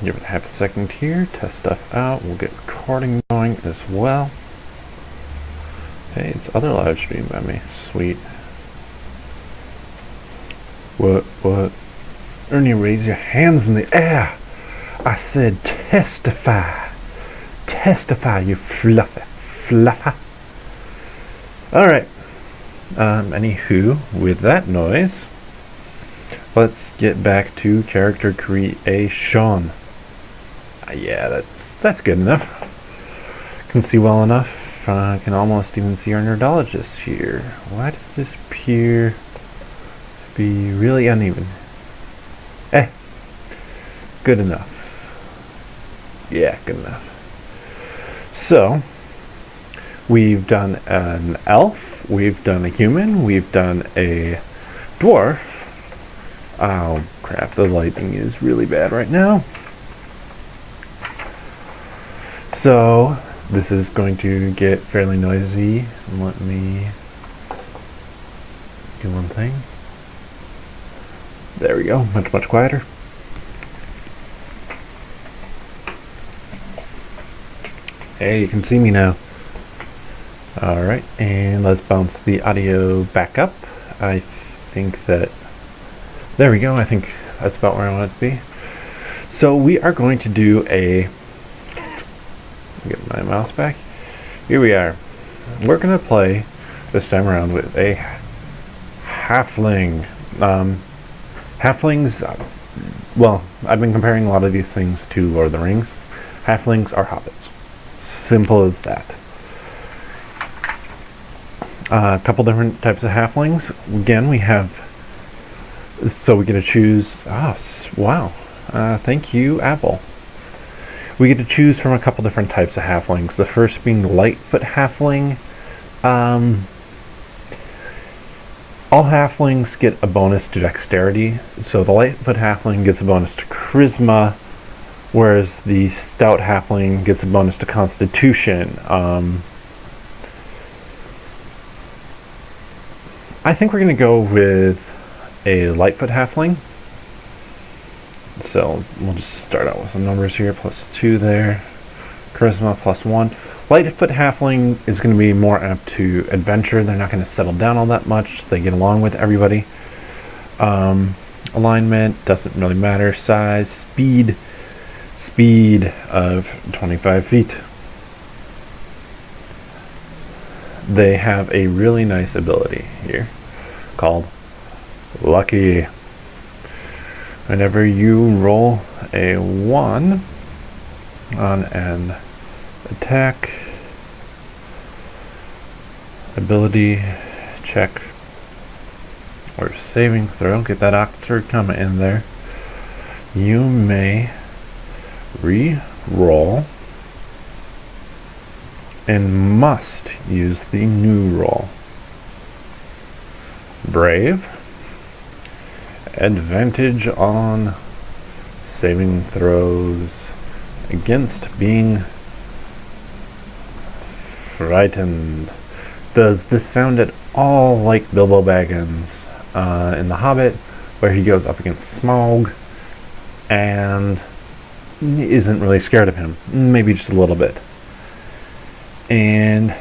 Give it half a second here, test stuff out. We'll get recording going as well. Hey, it's other live stream by me. Sweet. What? Ernie, raise your hands in the air. I said testify. Testify, you fluffer. Alright. Anywho, with that noise, let's get back to character creation. Yeah, that's good enough. Can see well enough. Can almost even see our Nerdologists here. Why does this appear to be really uneven? Good enough. Yeah, good enough. So, we've done an elf, we've done a human, we've done a dwarf. Oh crap, the lighting is really bad right now. So, this is going to get fairly noisy. Let me do one thing. There we go, much quieter. Hey, you can see me now. Alright, and let's bounce the audio back up. I think that... There we go, I think that's about where I want it to be. So we are going to do a... Get my mouse back. Here we are. We're going to play this time around with a halfling. Halflings... well, I've been comparing a lot of these things to Lord of the Rings. Halflings are hobbits. Simple as that. A couple different types of halflings. Again, we have... So we get to choose... Oh, wow. Thank you, Apple. We get to choose from a couple different types of halflings. The first being Lightfoot halfling. All halflings get a bonus to dexterity. So the Lightfoot halfling gets a bonus to charisma, whereas the stout halfling gets a bonus to constitution. I think we're going to go with a Lightfoot halfling. So we'll just start out with some numbers here. +2 there. Charisma +1. Lightfoot halfling is going to be more apt to adventure. They're not going to settle down all that much. They get along with everybody. Alignment doesn't really matter. Size, speed of 25 feet. They have a really nice ability here called Lucky. Whenever you roll a 1 on an attack, ability check, or saving throw, get that Oxford comma in there, you may re-roll and must use the new roll. Brave. Advantage on saving throws against being frightened. Does this sound at all like Bilbo Baggins in The Hobbit, where he goes up against Smaug and isn't really scared of him? Maybe just a little bit. And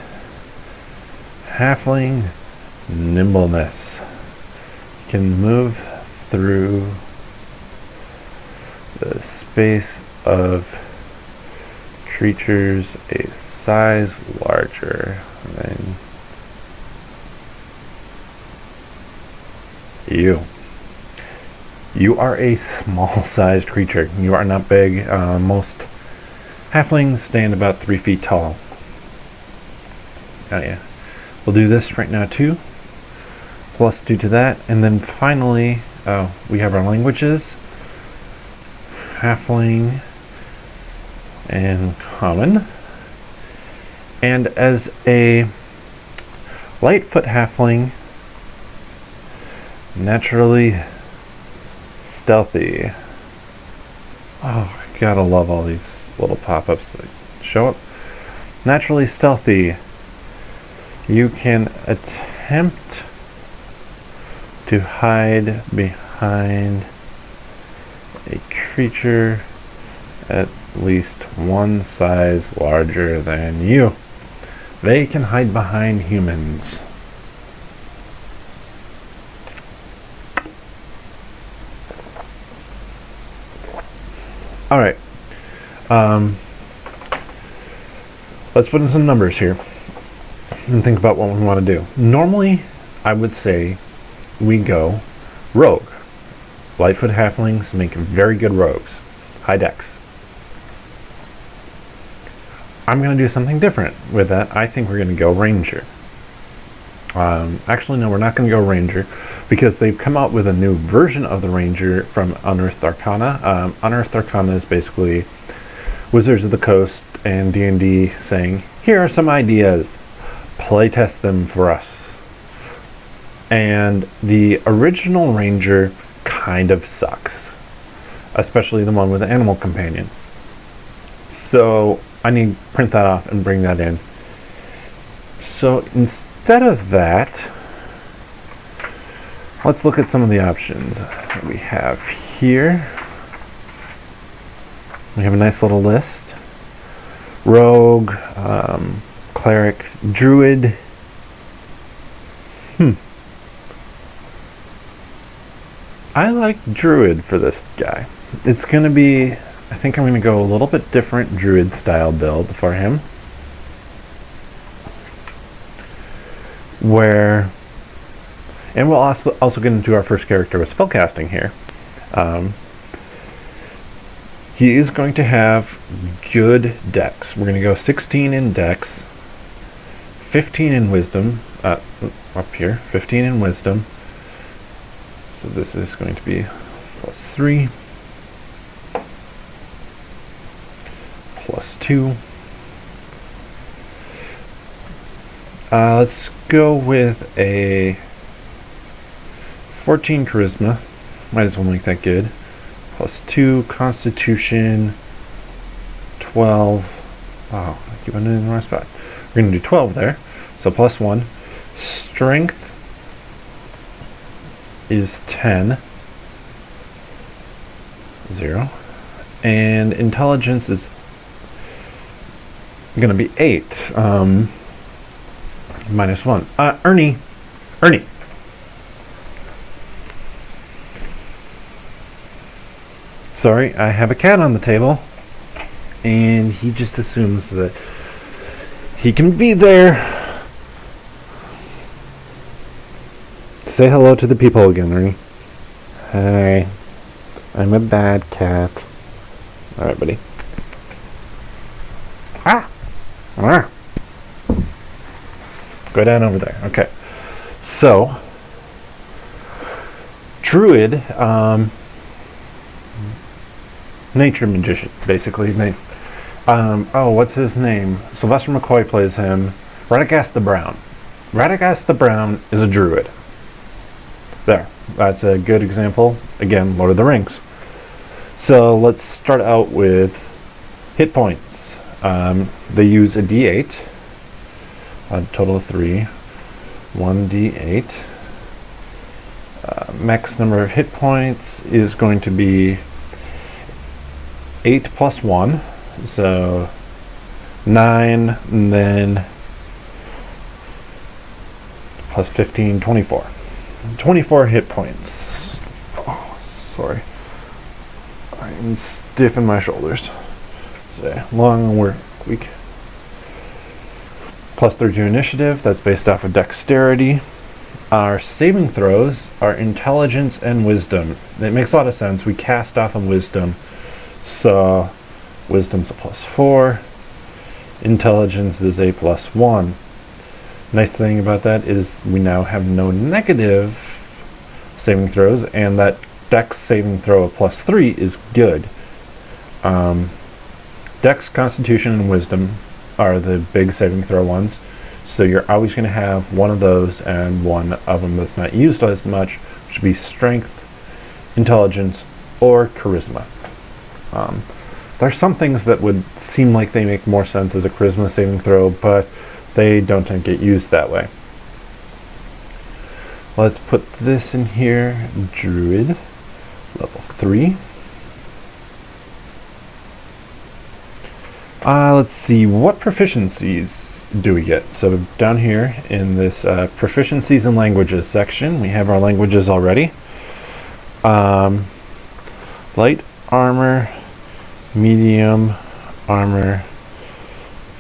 halfling nimbleness. Can move through the space of creatures a size larger than you. You are a small-sized creature. You are not big. Most halflings stand about 3 feet tall. Oh yeah. We'll do this right now too. +2 to that. And then finally, we have our languages. Halfling and common. And as a Lightfoot halfling, naturally stealthy. Oh, I gotta love all these little pop-ups that show up. Naturally stealthy. You can attempt to hide behind a creature at least one size larger than you. They can hide behind humans. Alright. Let's put in some numbers here and think about what we want to do. Normally, I would say we go rogue. Lightfoot halflings make very good rogues. High dex. I'm going to do something different with that. I think we're going to go ranger. Actually, no, we're not going to go ranger because they've come out with a new version of the ranger from Unearthed Arcana. Unearthed Arcana is basically Wizards of the Coast and D&D saying, here are some ideas, playtest them for us. And the original ranger kind of sucks, especially the one with the animal companion. So I need to print that off and bring that in. So instead of that, let's look at some of the options that we have here. We have a nice little list. Rogue, Cleric, Druid. I like Druid for this guy. It's going to be, I think I'm going to go a little bit different Druid style build for him. Where, and we'll also get into our first character with spellcasting here. He is going to have good dex. We're going to go 16 in dex, 15 in wisdom, up here, 15 in wisdom. So this is going to be +3, +2. Let's go with a 14 charisma. Might as well make that good. +2 constitution, 12. Oh, I keep on doing the wrong spot. We're going to do 12 there. So +1. Strength is 10. 0. And intelligence is going to be 8. -1. Ernie. Sorry, I have a cat on the table, and he just assumes that he can be there. Say hello to the people again, Ernie. Hi. I'm a bad cat. Alright, buddy. Go down over there. Okay. So, Druid, nature magician, basically. What's his name? Sylvester McCoy plays him. Radagast the Brown. Radagast the Brown is a druid. There. That's a good example. Again, Lord of the Rings. So let's start out with hit points. They use a D8. A total of 3. 1d8. Max number of hit points is going to be 8 + 1, so 9, and then +15, 24. 24 hit points. Oh, sorry. I'm stiff in my shoulders. So, long work week. +32 initiative, that's based off of dexterity. Our saving throws are intelligence and wisdom. It makes a lot of sense. We cast off of wisdom. So, wisdom's a +4, intelligence is a +1. Nice thing about that is we now have no negative saving throws, and that dex saving throw of +3 is good. Dex, constitution, and wisdom are the big saving throw ones, so you're always going to have one of those and one of them that's not used as much, which would be strength, intelligence, or charisma. There's some things that would seem like they make more sense as a charisma saving throw, but they don't get used that way. Let's put this in here. Druid, level 3. Let's see, what proficiencies do we get? So down here in this proficiencies and languages section, we have our languages already. Light armor, medium armor,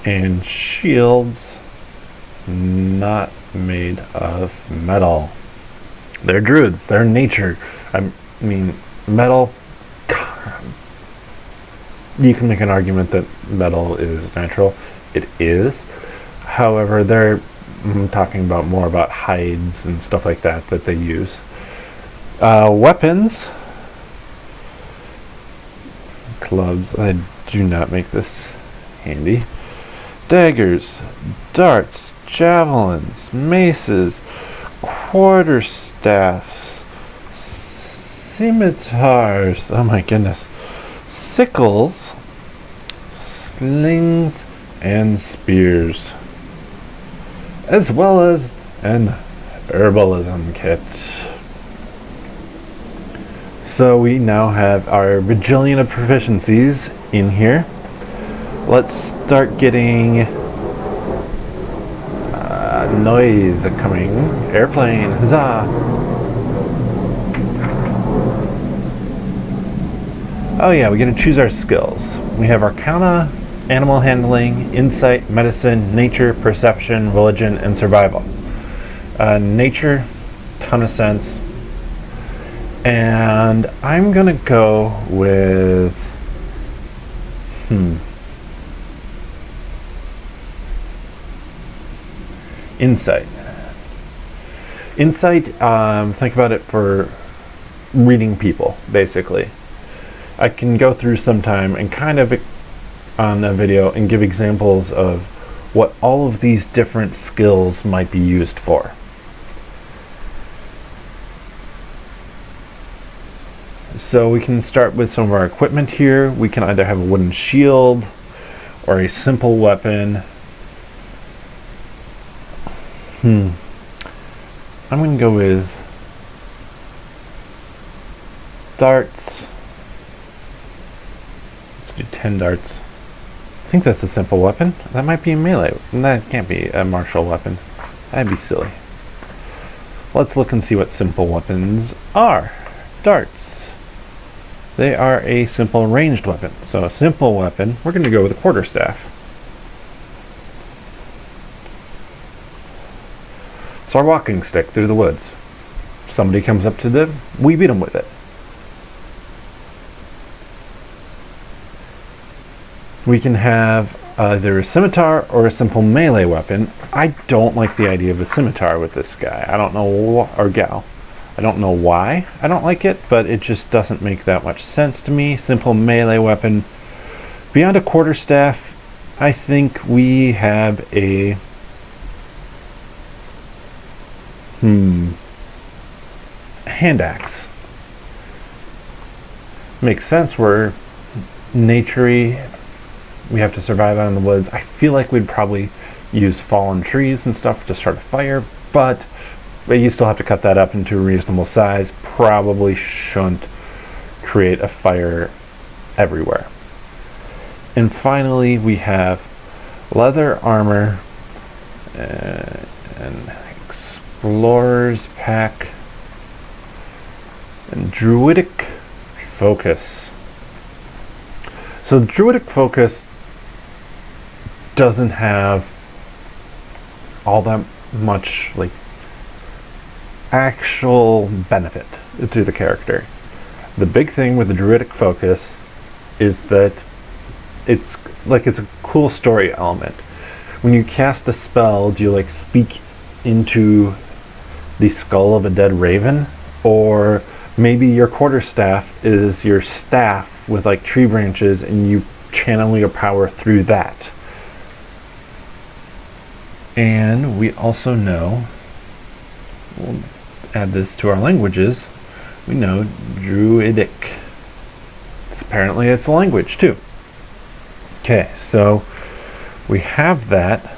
and shields not made of metal. They're druids, they're nature. I mean, metal, you can make an argument that metal is natural. It is. However, they're talking about more about hides and stuff like that they use. Weapons. Clubs. I do not make this handy. Daggers, darts, javelins, maces, quarterstaffs, scimitars, oh my goodness, sickles, slings, and spears, as well as an herbalism kit. So we now have our bajillion of proficiencies in here. Let's start getting noise coming. Airplane, huzzah! Oh yeah, we get to choose our skills. We have Arcana, Animal Handling, Insight, Medicine, Nature, Perception, Religion, and Survival. Nature, ton of sense. And I'm gonna go with Insight. Insight, think about it for reading people, basically. I can go through sometime and kind of on a video and give examples of what all of these different skills might be used for. So we can start with some of our equipment here. We can either have a wooden shield or a simple weapon. I'm going to go with darts. Let's do 10 darts. I think that's a simple weapon. That might be a melee. That can't be a martial weapon. That'd be silly. Let's look and see what simple weapons are. Darts. They are a simple ranged weapon. So a simple weapon, we're going to go with a quarterstaff. It's our walking stick through the woods. Somebody comes up to them, we beat them with it. We can have either a scimitar or a simple melee weapon. I don't like the idea of a scimitar with this guy. I don't know, or gal. I don't know why I don't like it, but it just doesn't make that much sense to me. Simple melee weapon. Beyond a quarterstaff, I think we have a hand axe. Makes sense. We're naturey. We have to survive out in the woods. I feel like we'd probably use fallen trees and stuff to start a fire, but you still have to cut that up into a reasonable size. Probably shouldn't create a fire everywhere. And finally, we have leather armor, and explorer's pack, and druidic focus. So druidic focus doesn't have all that much like actual benefit to the character. The big thing with the druidic focus is that it's a cool story element. When you cast a spell, do you like speak into the skull of a dead raven? Or maybe your quarterstaff is your staff with like tree branches and you channel your power through that. And we also know, we'll add this to our languages, we know Druidic. Apparently it's a language too. Okay, so we have that.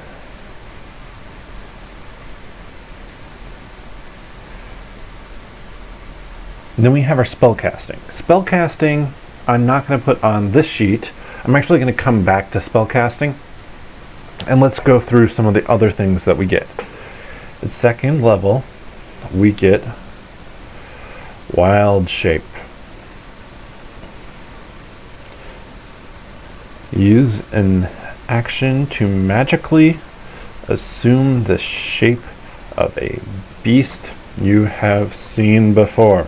And then we have our spellcasting. Spellcasting, I'm not going to put on this sheet. I'm actually going to come back to spellcasting, and let's go through some of the other things that we get. At second level, we get Wild Shape. Use an action to magically assume the shape of a beast you have seen before.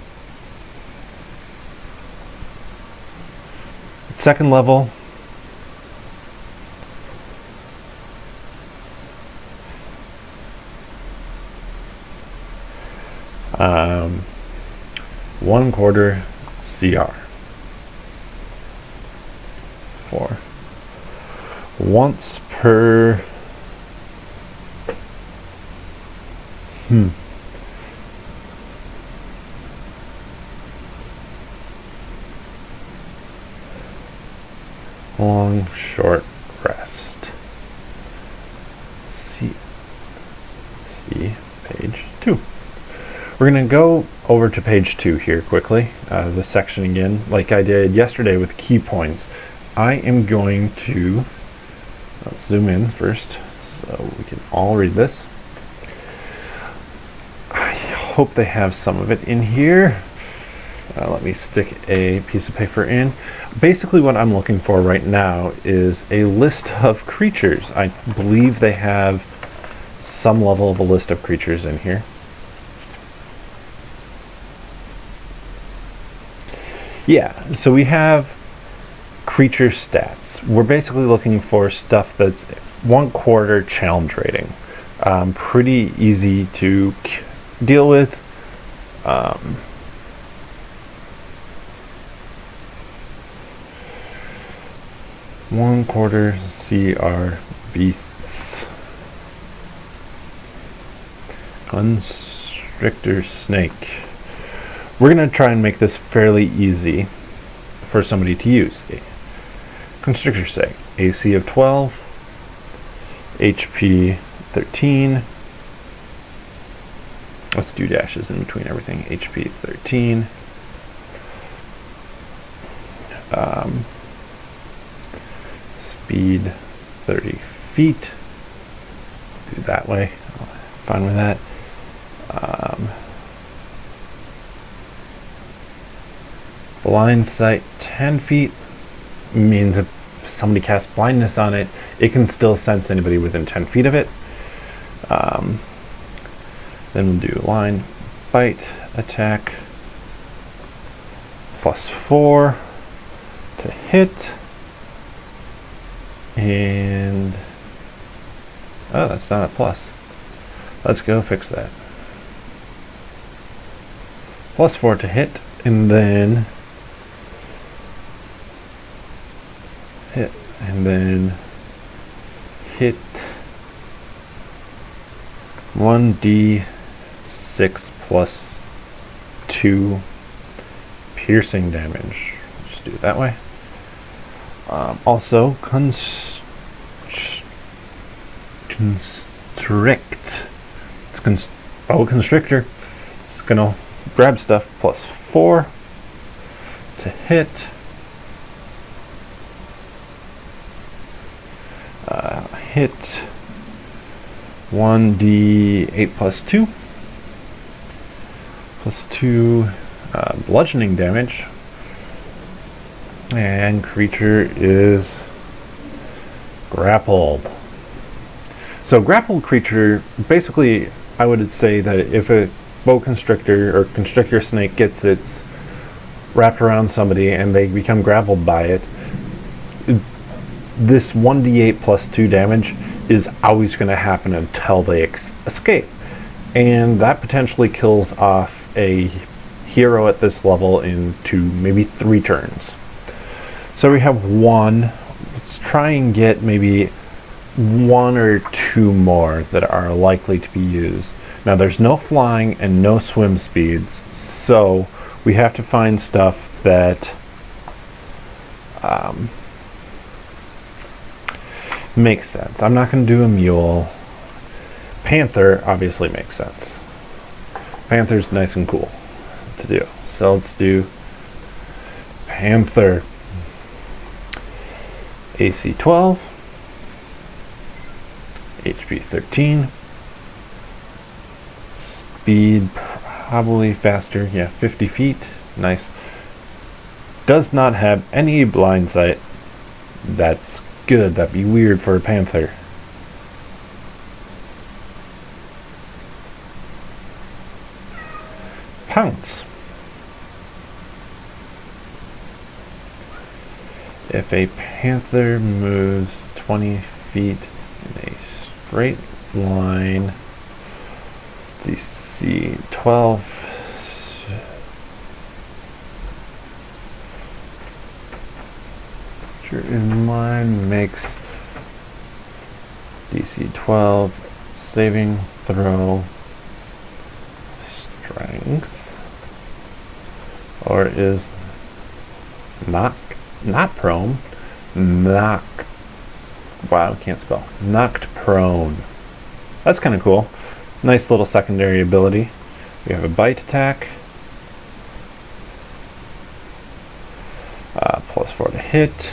At second level, ¼ CR. For once per long short rest. See page 2. We're going to go over to page 2 here quickly, the section again, like I did yesterday with key points. I am going to, let's zoom in first so we can all read this. I hope they have some of it in here. Let me stick a piece of paper in. Basically what I'm looking for right now is a list of creatures. I believe they have some level of a list of creatures in here. Yeah, so we have creature stats. We're basically looking for stuff that's 1/4 challenge rating. Pretty easy to deal with. 1/4 CR beasts. Constrictor snake. We're going to try and make this fairly easy for somebody to use. Constrictor snake. AC of 12. HP 13. Let's do dashes in between everything. HP 13. Speed 30 feet. Do it that way. Fine with that. Blind sight 10 feet means if somebody casts blindness on it, it can still sense anybody within 10 feet of it. Then we'll do line, bite, attack, +4 to hit, and oh, that's not a plus. Let's go fix that. +4 to hit, and then hit, and then hit 1d6 +2 piercing damage. Just do it that way. Also, constrict. It's constrictor. It's gonna grab stuff. +4 to hit. Hit 1d8 +2. +2 bludgeoning damage. And creature is grappled. So grappled creature, basically I would say that if a boa constrictor or constrictor snake gets its wrapped around somebody and they become grappled by it, this 1d8 +2 damage is always going to happen until they escape. And that potentially kills off a hero at this level in 2, maybe 3 turns. So we have 1. Let's try and get maybe 1 or 2 more that are likely to be used. Now there's no flying and no swim speeds, so we have to find stuff that makes sense. I'm not going to do a mule. Panther obviously makes sense. Panther's nice and cool to do. So let's do Panther. AC 12, HP 13, speed probably faster, yeah, 50 feet, nice. Does not have any blind sight. That's good, that'd be weird for a panther. Pounce. If a panther moves 20 feet in a straight line, DC 12, in line makes DC 12 saving throw strength, or is not prone, knocked, wow, can't spell, knocked prone. That's kind of cool. Nice little secondary ability. We have a bite attack, +4 to hit.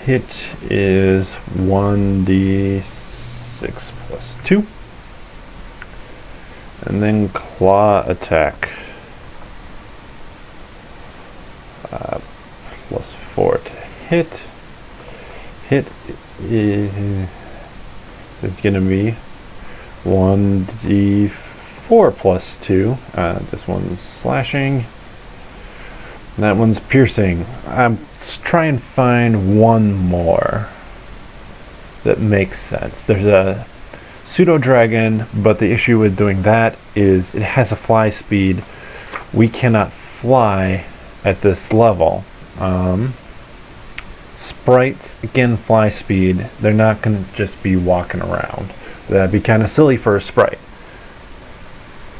Hit is 1d6 +2. And then claw attack. +4 to hit. Hit is going to be 1d4 +2. This one's slashing. That one's piercing. Let's try and find one more that makes sense. There's a pseudo dragon, but the issue with doing that is it has a fly speed. We cannot fly at this level. Sprites, again, fly speed. They're not going to just be walking around. That'd be kind of silly for a sprite.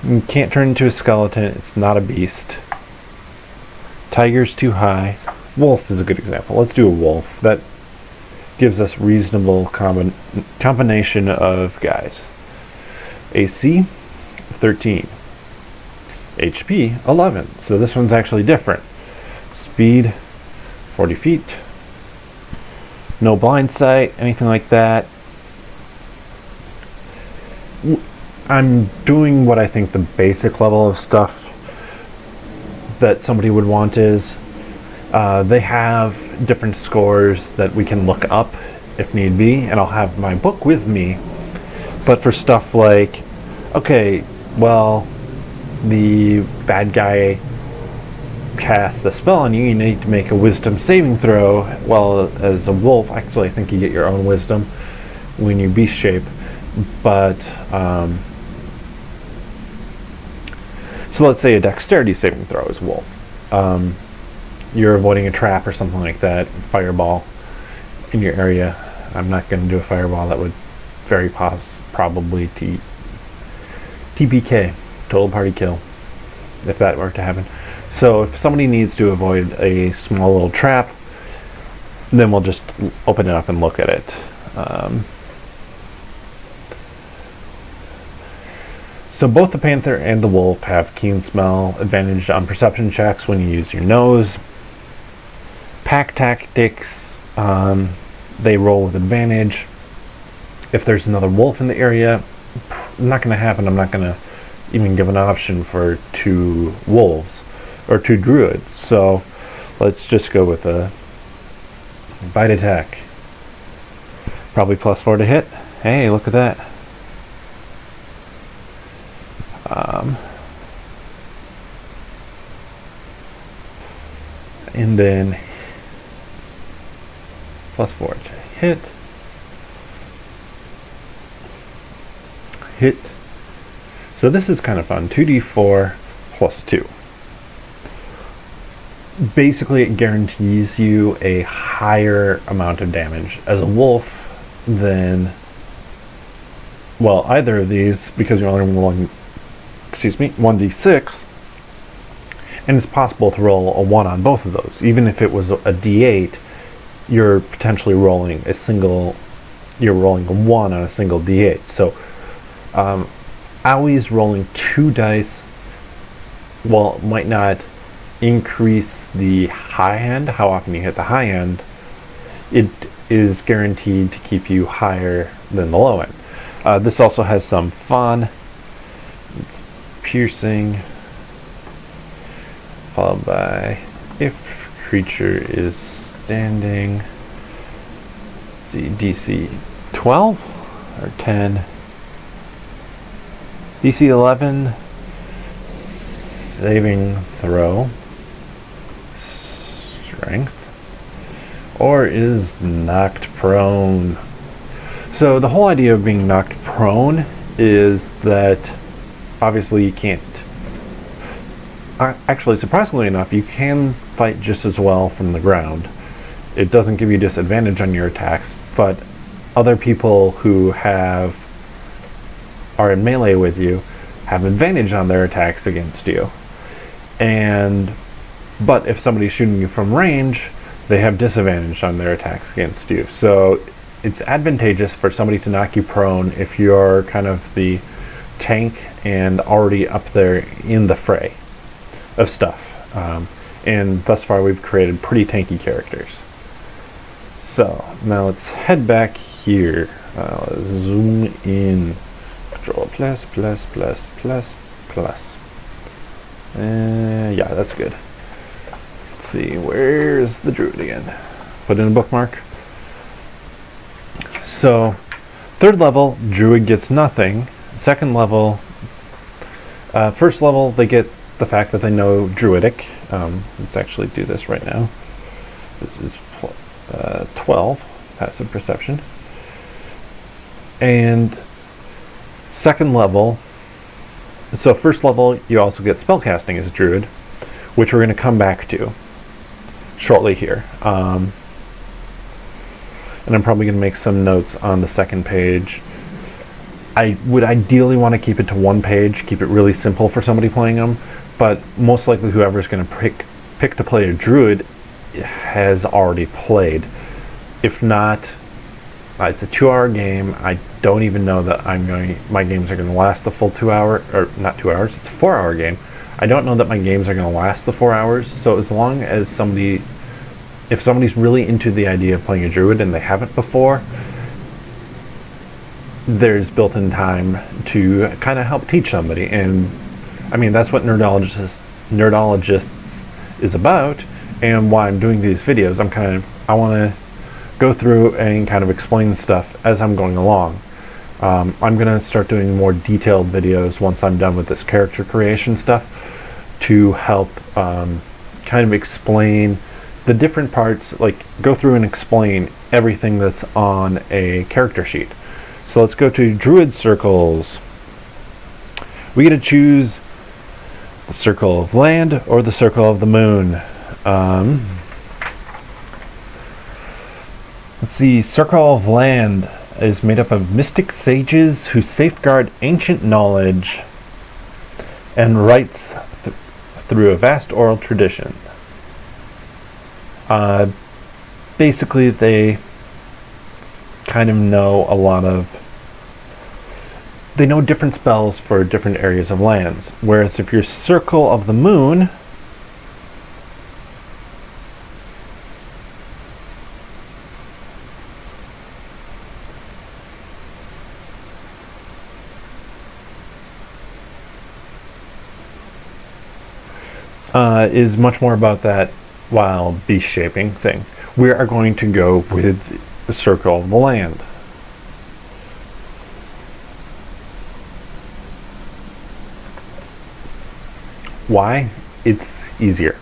You can't turn into a skeleton. It's not a beast. Tiger's too high. Wolf is a good example. Let's do a wolf. That gives us reasonable combination of guys. AC 13. HP 11. So this one's actually different. Speed 40 feet. No blind sight, anything like that. I'm doing what I think the basic level of stuff that somebody would want is. They have different scores that we can look up if need be, and I'll have my book with me. But for stuff like, okay, well, the bad guy casts a spell on you, you need to make a wisdom saving throw. Well, as a wolf, actually I think you get your own wisdom when you beast shape. But, so let's say a dexterity saving throw is wolf. You're avoiding a trap or something like that, fireball in your area. I'm not going to do a fireball. That would very probably TPK, total party kill, if that were to happen. So if somebody needs to avoid a small little trap, then we'll just open it up and look at it. So both the panther and the wolf have keen smell advantage on perception checks when you use your nose. Pack tactics, they roll with advantage. If there's another wolf in the area, not going to happen. I'm not going to even give an option for 2 wolves or 2 druids. So let's just go with a bite attack. Probably +4 to hit. Hey, look at that. And then +4 to hit. Hit. So this is kind of fun. 2d4 +2. Basically, it guarantees you a higher amount of damage as a wolf than, well, either of these, because you're only rolling, 1d6, and it's possible to roll a 1 on both of those. Even if it was a d8, you're potentially rolling a 1 on a single d8. So always rolling 2 dice, while it might not increase the high end, how often you hit the high end, it is guaranteed to keep you higher than the low end. This also has some fun. It's piercing, followed by if creature is standing. Let's see, DC 12 or 10. DC 11, saving throw, strength, or is knocked prone. So the whole idea of being knocked prone is that obviously you can't, actually surprisingly enough, you can fight just as well from the ground. It doesn't give you disadvantage on your attacks, but other people who are in melee with you have advantage on their attacks against you. But if somebody's shooting you from range, they have disadvantage on their attacks against you. So it's advantageous for somebody to knock you prone if you're kind of the tank and already up there in the fray of stuff. And thus far we've created pretty tanky characters. So now let's head back here. Zoom in. Control plus. Yeah, that's good. Let's see, where's the Druid again? Put in a bookmark. So, third level, Druid gets nothing. Second level, first level, they get the fact that they know Druidic. Let's actually do this right now. This is 12, passive perception. And second level, so first level, you also get spellcasting as Druid, which we're going to come back to shortly here. And I'm probably going to make some notes on the second page. I would ideally want to keep it to one page, keep it really simple for somebody playing them, but most likely whoever's going to pick to play a Druid has already played. If not, it's a 2-hour game. I don't even know that my games are going to last the full 2 hour, or not 2 hours, it's a 4-hour game. I don't know that my games are going to last the 4 hours, so as long as if somebody's really into the idea of playing a Druid and they haven't before, there's built-in time to kind of help teach somebody. And I mean, that's what Nerdologists is about, and why I'm doing these videos. I want to go through and kind of explain stuff as I'm going along. I'm going to start doing more detailed videos once I'm done with this character creation stuff to help kind of explain the different parts, like go through and explain everything that's on a character sheet. So let's go to Druid circles. We get to choose the circle of land or the circle of the moon. Let's see, Circle of Land is made up of mystic sages who safeguard ancient knowledge and rites through a vast oral tradition. Basically, they kind of know they know different spells for different areas of lands. Whereas if you're Circle of the Moon, is much more about that wild beast shaping thing. We are going to go with the Circle of the Land. Why? It's easier.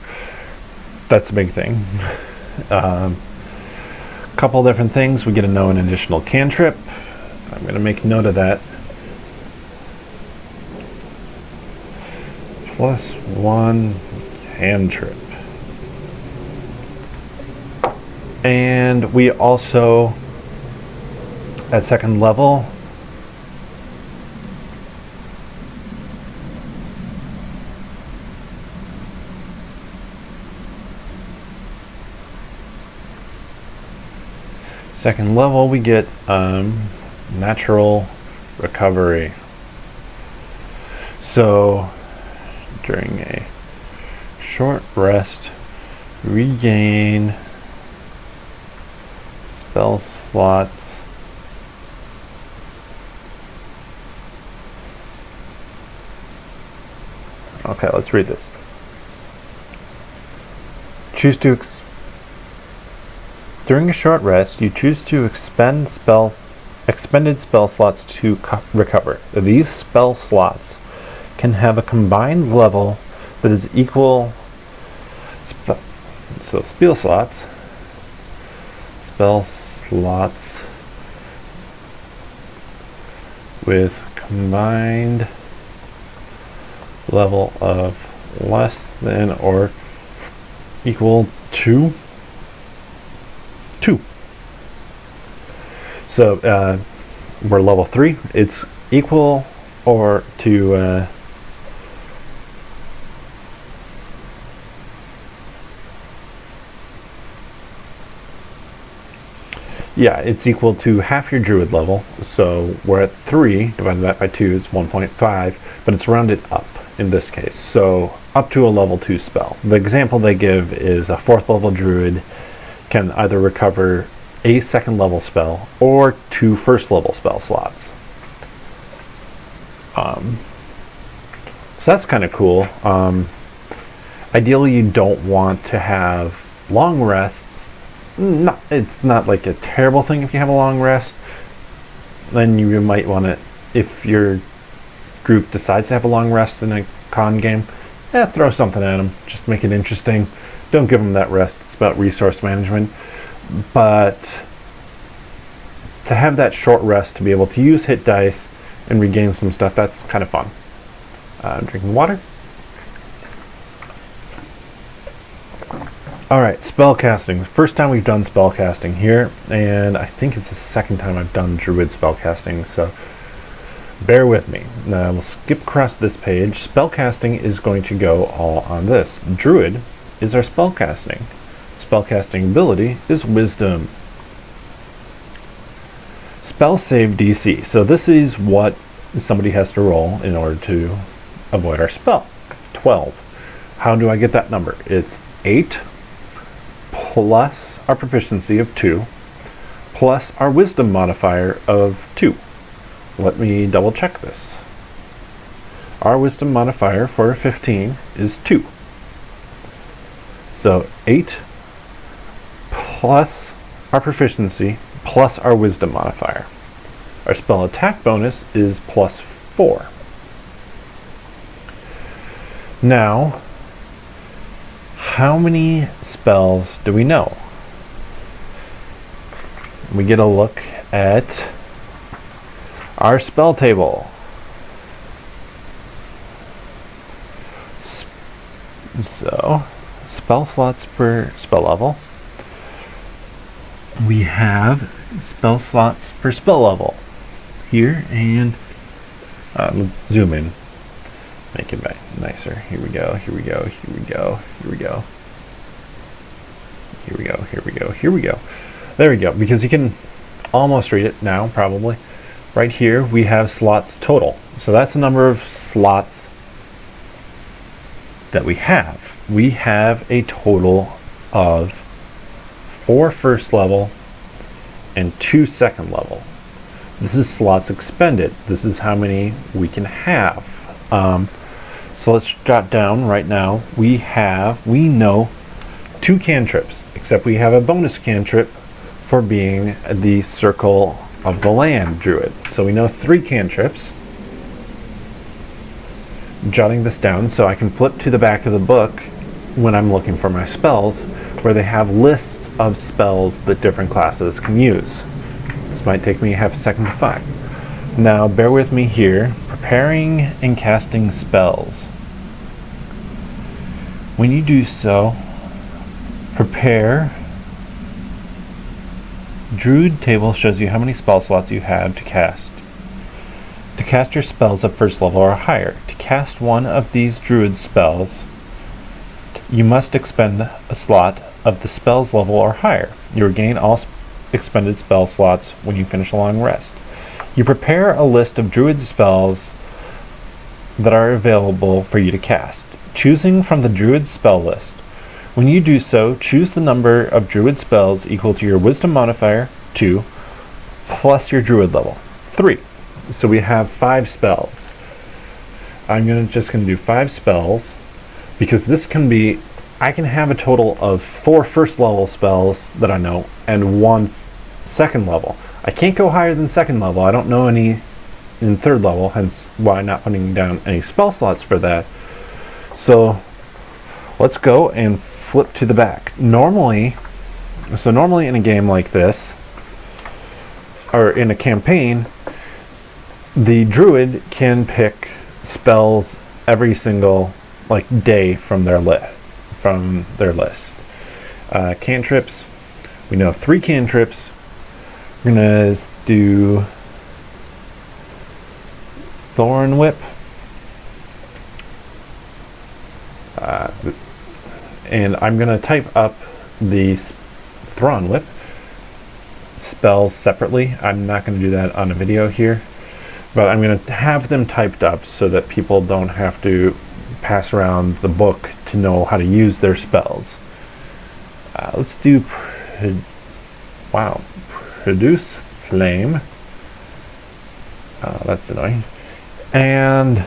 That's the big thing. Couple different things. We get to know an additional cantrip. I'm going to make note of that. +1 cantrip. And we also, at second level, we get natural recovery. So during a short rest, regain spell slots okay, let's read this. Choose to during a short rest, you choose to expended spell slots to recover. These spell slots can have a combined level that is equal. So spell slots with combined level of less than or equal to 2. So we're level 3. It's equal or to yeah, it's equal to half your druid level. So we're at 3, divided that by 2, it's 1.5, but it's rounded up in this case. So up to a level 2 spell. The example they give is a 4th level druid can either recover a 2nd level spell or 2 1st level spell slots. So that's kind of cool. Ideally, you don't want to have long rests. It's not like a terrible thing if you have a long rest. Then you might want to, if your group decides to have a long rest in a con game, throw something at them. Just make it interesting. Don't give them that rest. It's about resource management. But to have that short rest to be able to use hit dice and regain some stuff, that's kind of fun. Drinking water. Alright, spell casting. First time we've done spell casting here, and I think it's the second time I've done Druid spell casting, so bear with me. Now we'll skip across this page. Spell casting is going to go all on this. Druid is our spell casting. Spell casting ability is Wisdom. Spell save DC. So this is what somebody has to roll in order to avoid our spell. 12. How do I get that number? It's 8 plus our proficiency of 2 plus our wisdom modifier of 2. Let me double check this. Our wisdom modifier for 15 is 2. So 8 plus our proficiency plus our wisdom modifier. Our spell attack bonus is plus 4. Now, how many spells do we know? We get a look at our spell table. So, spell slots per spell level. We have spell slots per spell level here, and let's zoom in. Make it back nicer. Here we go, here we go, here we go, here we go. Here we go, here we go, here we go. There we go, because you can almost read it now, probably. Right here, we have slots total. So that's the number of slots that we have. We have a total of 4 first level and 2 second level. This is slots expended. This is how many we can have. So let's jot down right now. We know 2 cantrips, except we have a bonus cantrip for being the Circle of the Land Druid. So we know 3 cantrips. I'm jotting this down so I can flip to the back of the book when I'm looking for my spells, where they have lists of spells that different classes can use. This might take me half a second to find. Now bear with me here. Preparing and casting spells. When you do so, prepare. Druid table shows you how many spell slots you have to cast. To cast your spells at first level or higher. To cast one of these Druid spells, you must expend a slot of the spell's level or higher. You regain all expended spell slots when you finish a long rest. You prepare a list of Druid spells that are available for you to cast. Choosing from the Druid spell list, When you do so, choose the number of Druid spells equal to your Wisdom modifier, 2, plus your Druid level, 3. So we have 5 spells. I'm just going to do 5 spells, because this can be, I can have a total of 4 first level spells that I know, and 1 second level. I can't go higher than second level. I don't know any in third level, hence why I'm not putting down any spell slots for that. So let's go and flip to the back. Normally in a game like this, or in a campaign, the Druid can pick spells every single day from their list. Cantrips, we know 3 cantrips. We're gonna do Thorn Whip, and I'm gonna type up the Thorn Whip spells separately. I'm not gonna do that on a video here, but I'm gonna have them typed up so that people don't have to pass around the book to know how to use their spells. Let's do Produce Flame. That's annoying. And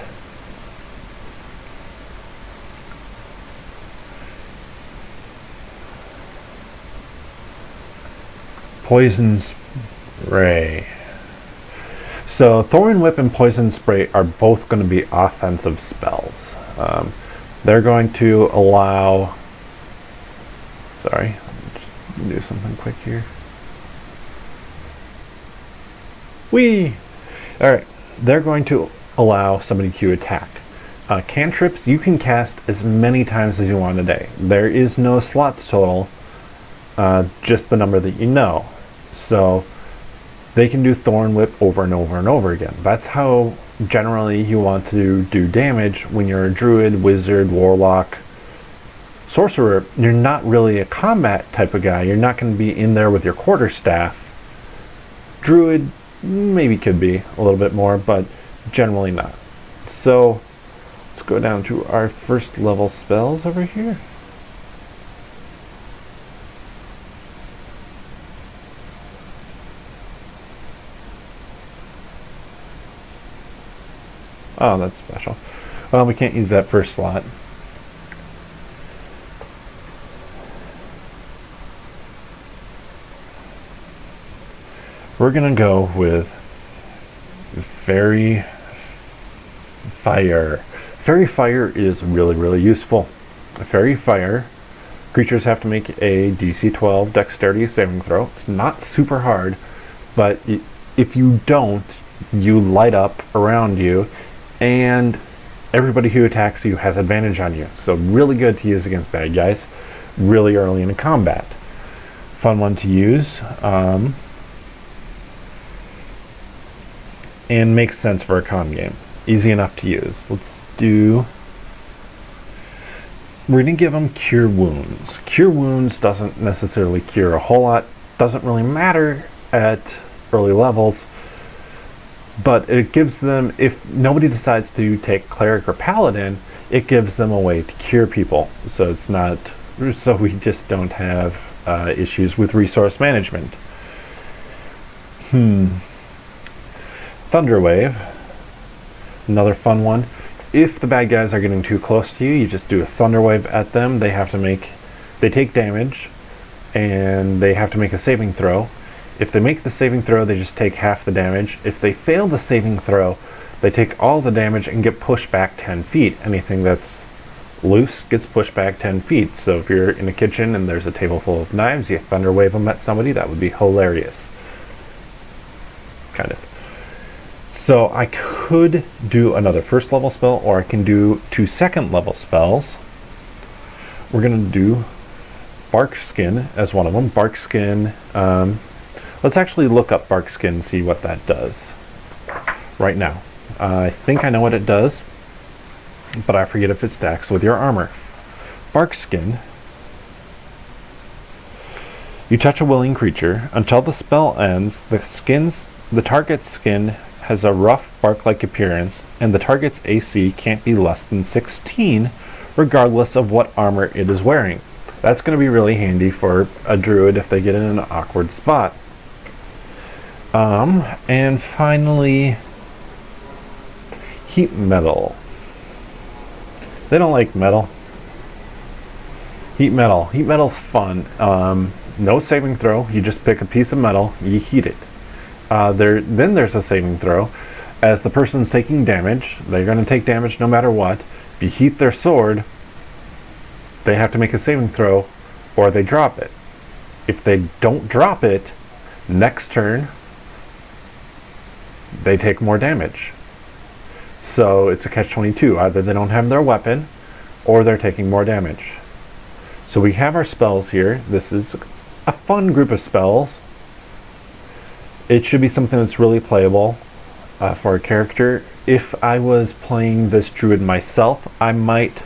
Poison Spray. So Thorn Whip and Poison Spray are both going to be offensive spells. They're going to allow... Sorry, just do something quick here. Alright, they're going to allow somebody to attack. Cantrips, you can cast as many times as you want a day. There is no slots total, just the number that you know. So they can do Thorn Whip over and over and over again. That's how generally you want to do damage when you're a Druid, Wizard, Warlock, Sorcerer. You're not really a combat type of guy. You're not going to be in there with your quarterstaff. Druid maybe could be a little bit more, but generally not. So let's go down to our first level spells over here. Oh, that's special. Well, we can't use that first slot. We're gonna go with Fairy Fire. Fairy Fire is really useful. Fairy Fire, creatures have to make a DC 12 Dexterity saving throw. It's not super hard, but if you don't, you light up around you, and everybody who attacks you has advantage on you. So really good to use against bad guys really early in a combat. Fun one to use. And makes sense for a con game. Easy enough to use. We're gonna give them Cure Wounds. Cure Wounds doesn't necessarily cure a whole lot. Doesn't really matter at early levels. But it gives them, if nobody decides to take Cleric or Paladin, it gives them a way to cure people. So it's not, so we just don't have issues with resource management. Thunder Wave, another fun one. If the bad guys are getting too close to you, you just do a Thunder Wave at them. They take damage, and they have to make a saving throw. If they make the saving throw, they just take half the damage. If they fail the saving throw, they take all the damage and get pushed back 10 feet. Anything that's loose gets pushed back 10 feet. So if you're in a kitchen and there's a table full of knives, you Thunder Wave them at somebody, that would be hilarious. Kind of. So I could do another first level spell, or I can do 2 second level spells. We're going to do Bark Skin as one of them. Bark Skin, let's actually look up Bark Skin and see what that does right now. I think I know what it does, but I forget if it stacks with your armor. Bark Skin. You touch a willing creature. Until the spell ends, the target's skin has a rough bark-like appearance, and the target's AC can't be less than 16, regardless of what armor it is wearing. That's going to be really handy for a druid if they get in an awkward spot. And finally, heat metal. They don't like metal. Heat metal. Heat metal's fun. No saving throw. You just pick a piece of metal, you heat it. Then there's a saving throw. As the person's taking damage, they're going to take damage no matter what. If you heat their sword, they have to make a saving throw or they drop it. If they don't drop it, next turn, they take more damage. So it's a catch-22. Either they don't have their weapon or they're taking more damage. So we have our spells here. This is a fun group of spells. It should be something that's really playable for a character. If I was playing this druid myself, I might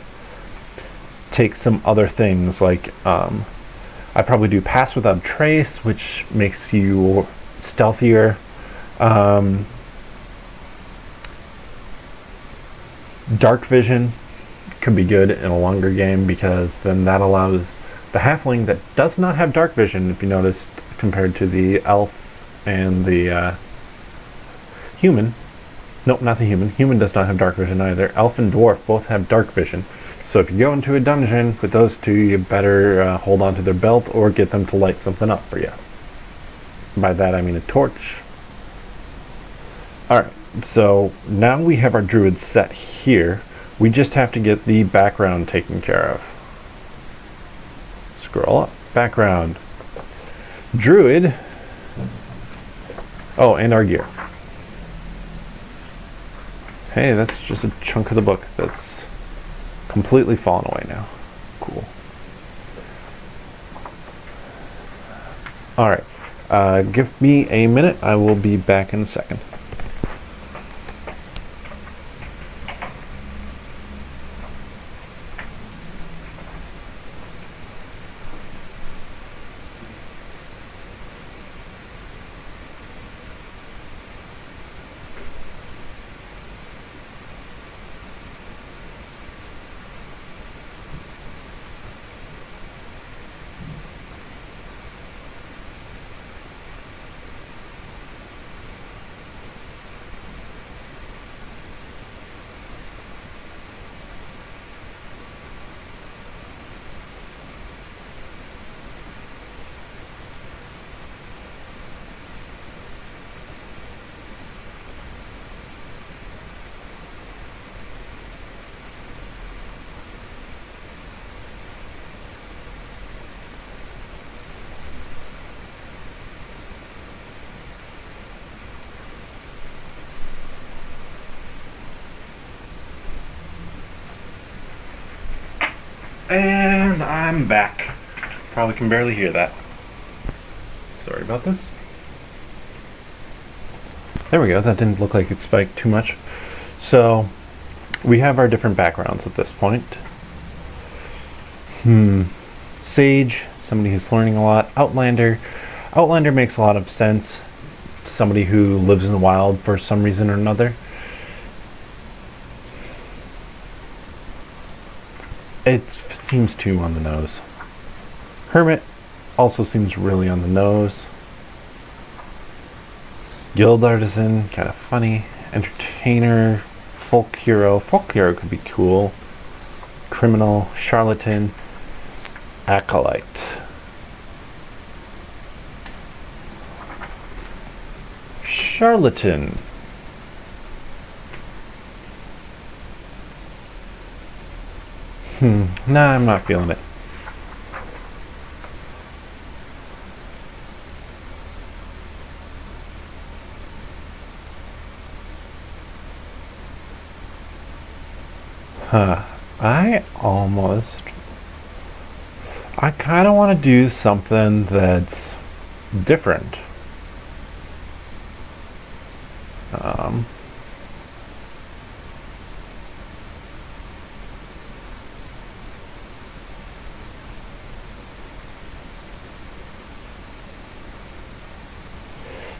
take some other things, like I probably do Pass Without Trace, which makes you stealthier. Dark Vision could be good in a longer game, because then that allows the halfling that does not have dark vision, if you noticed, compared to the elf and the human. Nope, not the human. Human does not have dark vision either. Elf and dwarf both have dark vision. So if you go into a dungeon with those two, you better hold on to their belt or get them to light something up for you. By that I mean a torch. Alright, so now we have our druid set here. We just have to get the background taken care of. Scroll up. Background. Druid. Oh, and our gear. Hey, that's just a chunk of the book that's completely fallen away now. Cool. Alright, give me a minute. I will be back in a second. And I'm back. Probably can barely hear that. Sorry about this. There we go. That didn't look like it spiked too much. So we have our different backgrounds at this point. Sage, somebody who's learning a lot. Outlander. Outlander makes a lot of sense. Somebody who lives in the wild for some reason or another. It seems too on the nose. Hermit also seems really on the nose. Guild Artisan, kind of funny. Entertainer, Folk Hero. Folk Hero could be cool. Criminal, Charlatan, Acolyte. Charlatan. Nah, I'm not feeling it. I kind of want to do something that's different.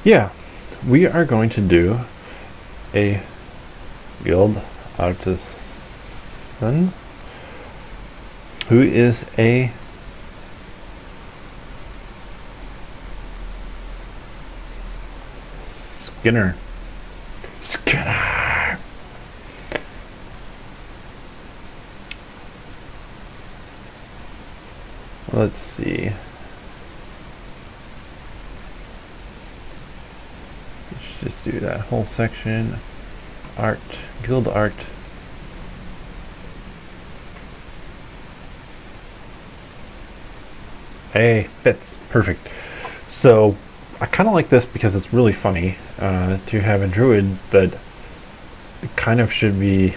Yeah, we are going to do a Guild Artisan who is a Skinner. Skinner! Let's see. Let's just do that whole section. Art. Guild art. Hey, fits. Perfect. So, I kind of like this because it's really funny to have a druid that kind of should be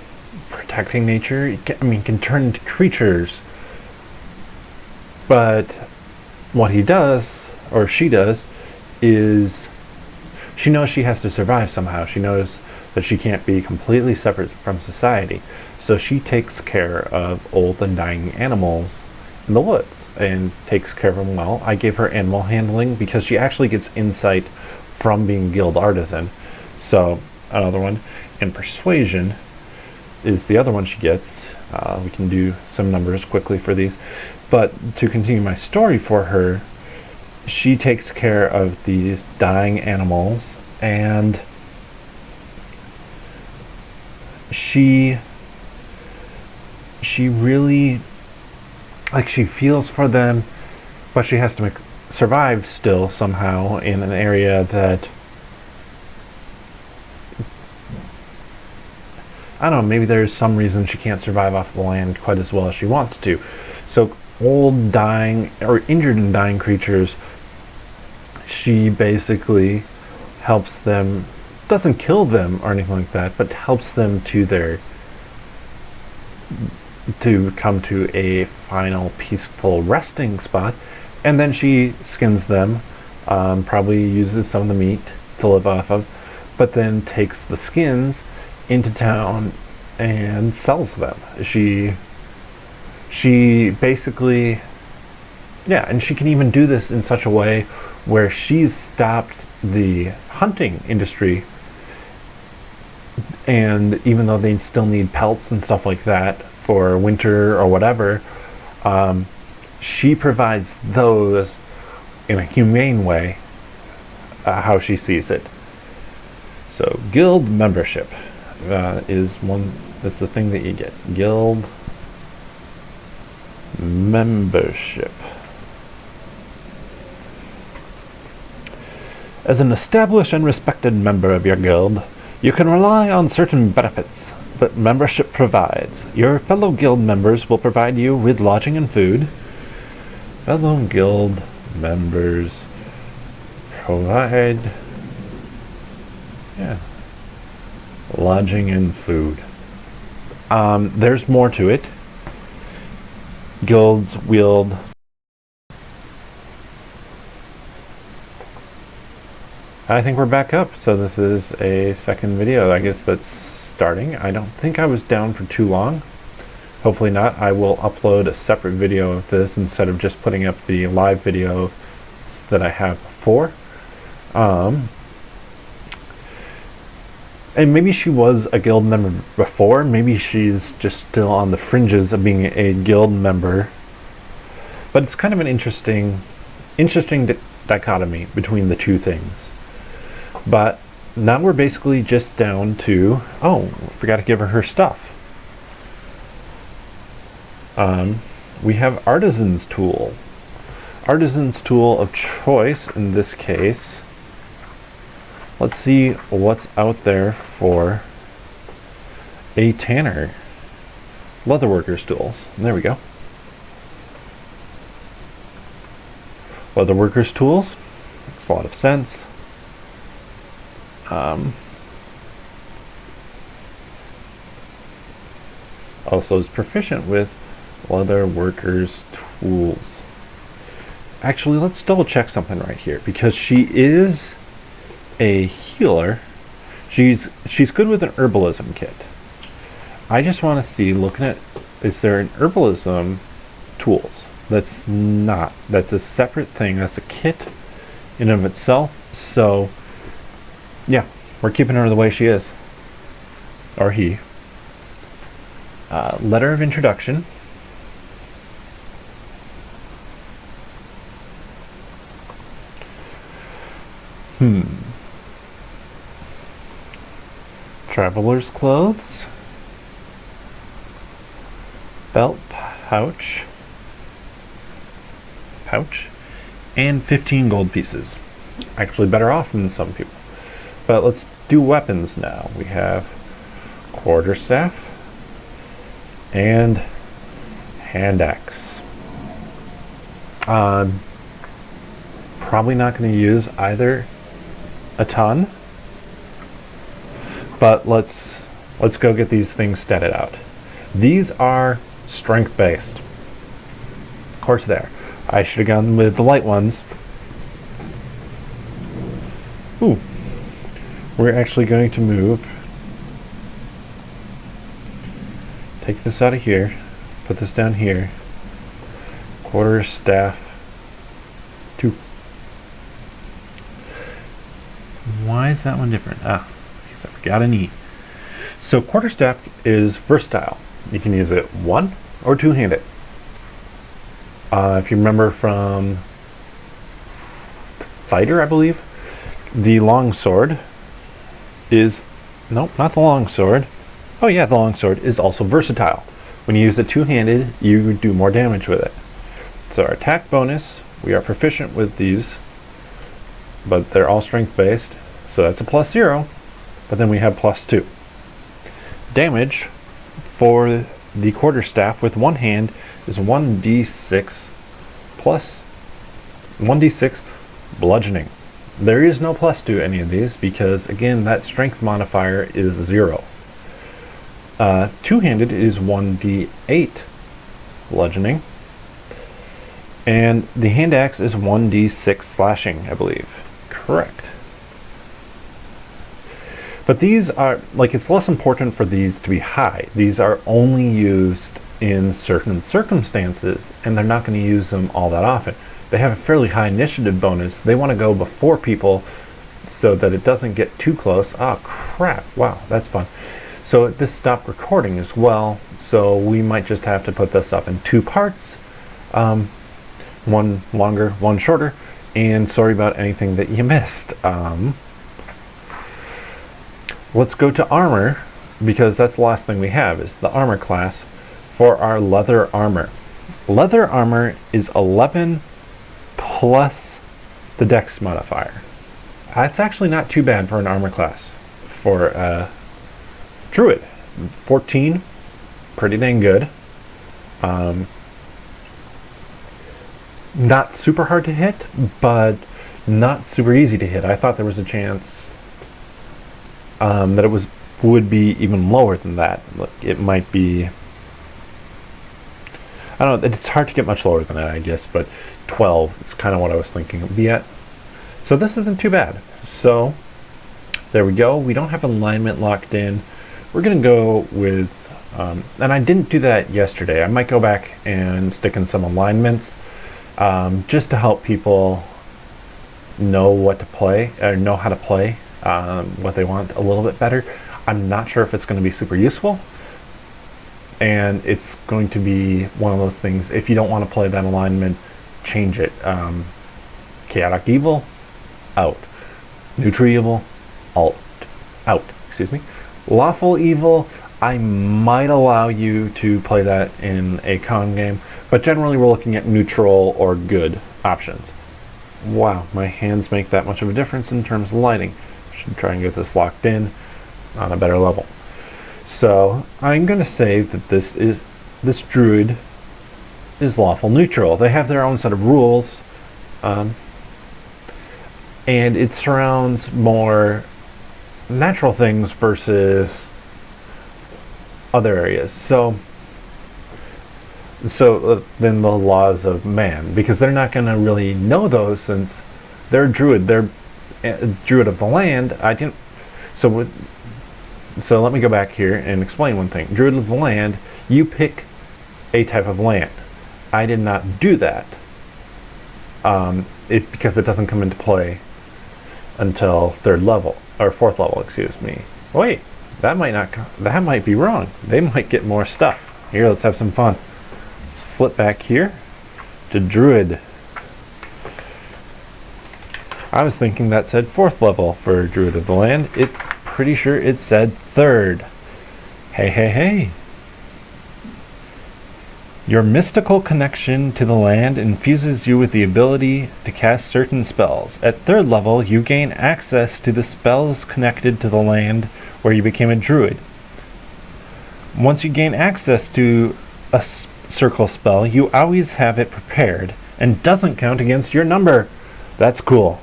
protecting nature. Can turn into creatures. But what he does, or she does, is she knows she has to survive somehow. She knows that she can't be completely separate from society. So she takes care of old and dying animals in the woods and takes care of them well. I gave her animal handling because she actually gets insight from being guild artisan. So another one. And persuasion is the other one she gets. We can do some numbers quickly for these. But to continue my story for her, she takes care of these dying animals, and she really, like, she feels for them, but she has to survive still somehow in an area that, I don't know, maybe there's some reason she can't survive off the land quite as well as she wants to. So old, dying, or injured and dying creatures, she basically helps them, doesn't kill them or anything like that, but helps them to come to a final peaceful resting spot. And then she skins them, probably uses some of the meat to live off of, but then takes the skins into town and sells them. She basically, yeah, and she can even do this in such a way where she's stopped the hunting industry, and even though they still need pelts and stuff like that for winter or whatever, she provides those in a humane way, how she sees it. So guild membership is that's the thing that you get. Guild membership. As an established and respected member of your guild, you can rely on certain benefits that membership provides. Your fellow guild members will provide you with lodging and food. Fellow guild members provide, lodging and food. There's more to it. Guilds wield I think we're back up, so this is a second video, I guess, that's starting. I don't think I was down for too long. Hopefully not. I will upload a separate video of this instead of just putting up the live video that I have before. And maybe she was a guild member before. Maybe she's just still on the fringes of being a guild member. But it's kind of an interesting dichotomy between the two things. But now we're basically just down to, oh, forgot to give her stuff. We have Artisan's Tool. Artisan's Tool of choice in this case. Let's see what's out there for a tanner. Leatherworker's tools. There we go. Leatherworker's tools. Makes a lot of sense. Also is proficient with Leatherworker's tools. Actually, let's double check something right here, because she is a healer. She's good with an herbalism kit. I just want to see, looking at, is there an herbalism tools? That's a separate thing. That's a kit in and of itself. So yeah, we're keeping her the way she is, or he. Letter of introduction. Traveler's clothes. Belt pouch. And 15 gold pieces. Actually better off than some people. But let's do weapons now. We have quarterstaff and hand axe. Probably not going to use either a ton, but let's go get these things statted out. These are strength based. Of course, there. I should have gone with the light ones. Ooh. We're actually going to move. Take this out of here. Put this down here. Quarterstaff 2. Why is that one different? Ah, because I forgot an E. So quarterstaff is versatile. You can use it one or two-handed. If you remember from Fighter, I believe, the longsword is, nope, not the longsword. Oh yeah, the longsword is also versatile. When you use it two-handed, you do more damage with it. So our attack bonus, we are proficient with these, but they're all strength-based, so that's a +0, but then we have +2. Damage for the quarterstaff with one hand is 1d6 plus 1d6 bludgeoning. There is no plus to any of these because, again, that strength modifier is 0. Two-handed is 1d8 bludgeoning, and the hand axe is 1d6 slashing, I believe. Correct. But these are, like, it's less important for these to be high. These are only used in certain circumstances, and they're not going to use them all that often. They have a fairly high initiative bonus. They want to go before people so that it doesn't get too close. Oh, crap. Wow, that's fun. So this stopped recording as well, so we might just have to put this up in 2 parts. One longer, one shorter, and sorry about anything that you missed. Let's go to armor, because that's the last thing we have, is the armor class for our leather armor. Leather armor is 11 plus the dex modifier. That's actually not too bad for an armor class. For Druid, 14, pretty dang good. Not super hard to hit, but not super easy to hit. I thought there was a chance that it would be even lower than that. It might be, I don't know, it's hard to get much lower than that, I guess, but 12 is kind of what I was thinking it would be at. So this isn't too bad. So there we go. We don't have alignment locked in. We're going to go with, and I didn't do that yesterday. I might go back and stick in some alignments just to help people know what to play, or know how to play what they want a little bit better. I'm not sure if it's going to be super useful, and it's going to be one of those things, if you don't want to play that alignment, change it. Chaotic Evil, out. Neutral Evil, out. Excuse me. Lawful Evil, I might allow you to play that in a con game, but generally we're looking at neutral or good options. Wow, my hands make that much of a difference in terms of lighting. Should try and get this locked in on a better level. So I'm going to say that this Druid is lawful neutral. They have their own set of rules, and it surrounds more natural things versus other areas. So then the laws of man, because they're not going to really know those since they're a Druid. They're a Druid of the land. So let me go back here and explain one thing. Druid of the land, you pick a type of land. I did not do that because it doesn't come into play until 3rd level, or 4th level, excuse me. Wait, that might be wrong. They might get more stuff. Here, let's have some fun. Let's flip back here to Druid. I was thinking that said 4th level for Druid of the land. It pretty sure it said third. Hey, hey, hey. Your mystical connection to the land infuses you with the ability to cast certain spells. At third level, you gain access to the spells connected to the land where you became a druid. Once you gain access to a circle spell, you always have it prepared and doesn't count against your number. That's cool.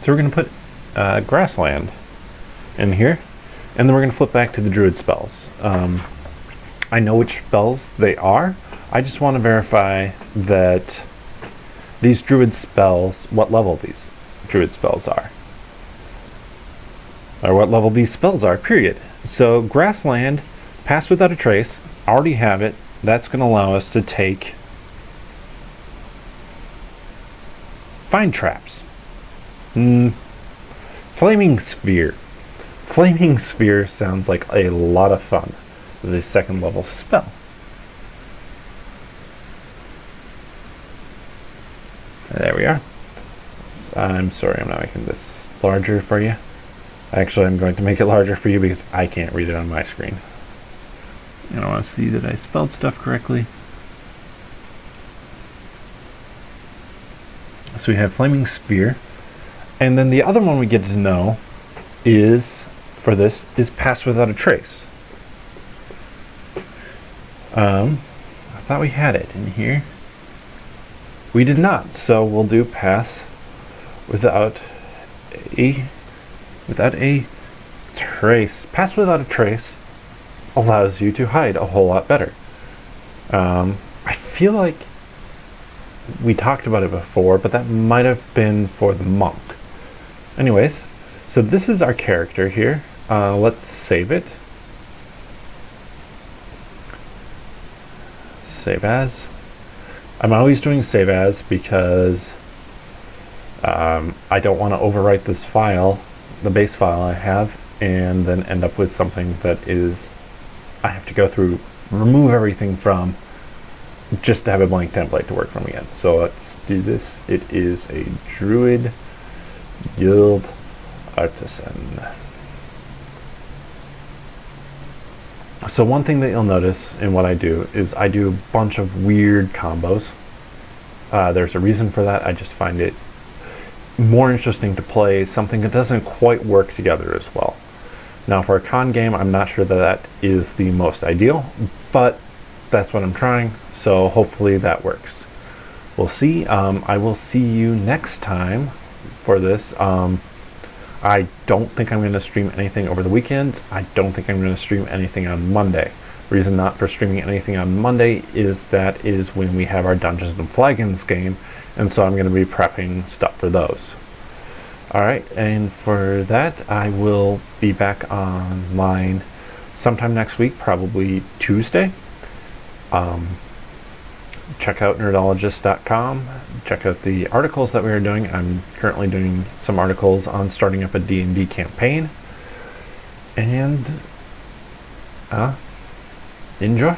So we're going to put grassland in here, and then we're going to flip back to the druid spells. I know which spells they are. I just want to verify that these druid spells, what level these druid spells are. Or what level these spells are, period. So grassland, pass without a trace, already have it. That's going to allow us to take find traps. Flaming sphere. Flaming sphere sounds like a lot of fun. This is a second level spell. There we are. I'm sorry, I'm not making this larger for you. Actually, I'm going to make it larger for you because I can't read it on my screen. And I want to see that I spelled stuff correctly. So we have Flaming Sphere. And then the other one we get to know is, for this, is Pass Without a Trace. I thought we had it in here. We did not, so we'll do Pass Without a Trace. Pass Without a Trace allows you to hide a whole lot better. I feel like we talked about it before, but that might have been for the monk. Anyways, so this is our character here. Let's save it. Save as. I'm always doing save as because I don't want to overwrite this file, the base file I have, and then end up with something that is I have to go through, remove everything from, just to have a blank template to work from again. So let's do this. It is a Druid Guild Artisan. So one thing that you'll notice in what I do is I do a bunch of weird combos. There's a reason for that. I just find it more interesting to play something that doesn't quite work together as well. Now for a con game, I'm not sure that that is the most ideal, but that's what I'm trying, so hopefully that works. We'll see. I will see you next time for this. I don't think I'm going to stream anything over the weekend. I don't think I'm going to stream anything on Monday. Reason not for streaming anything on Monday is that is when we have our Dungeons and Flagons game, and so I'm going to be prepping stuff for those. Alright, and for that I will be back online sometime next week, probably Tuesday. Check out Nerdologists.com. Check out the articles that we are doing. I'm currently doing some articles on starting up a D&D campaign. And enjoy.